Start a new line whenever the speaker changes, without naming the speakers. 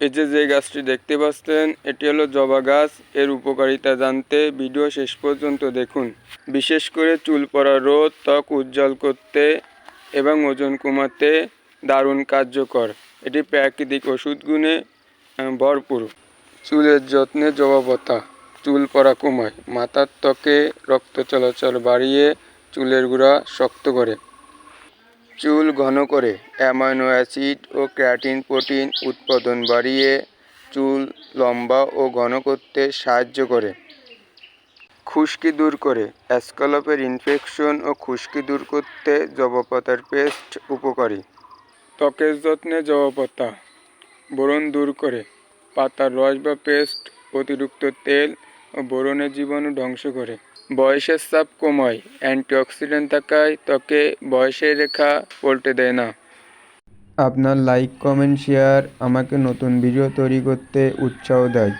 এই যে গাছটি দেখতে পাচ্ছেন এটি হলো জবা গাছ। এর উপকারিতা জানতে ভিডিও শেষ পর্যন্ত দেখুন। বিশেষ করে চুল পড়া রোধ, ত্বক উজ্জ্বল করতে এবং ওজন কমাতে দারুণ কার্যকর। এটি প্রাকৃতিক ওষুধ গুণে ভরপুর। চুলের যত্নে জবা পাতা চুল পড়া কমায়, মাথার ত্বকে রক্ত চলাচল বাড়িয়ে চুলের গোড়া শক্ত করে, চুল ঘন করে, অ্যামাইনো অ্যাসিড ও ক্যারাটিন প্রোটিন উৎপাদন বাড়িয়ে চুল লম্বা ও ঘন করতে সাহায্য করে, খুশকি দূর করে, স্ক্যাল্পের ইনফেকশন ও খুশকি দূর করতে জবা পাতার পেস্ট উপকারী। ত্বকের যত্নে জবা পাতা ব্রণ দূর করে, পাতার রস বা পেস্ট অতিরিক্ত তেল ও ব্রণের জীবাণু ধ্বংস করে, বয়সের চাপ কমায়, অ্যান্টিঅক্সিডেন্ট থাকায় ত্বকে বয়সের রেখা পল্টে দেয় না। আপনার লাইক, কমেন্ট, শেয়ার আমাকে নতুন ভিডিও তৈরি করতে উৎসাহ দেয়।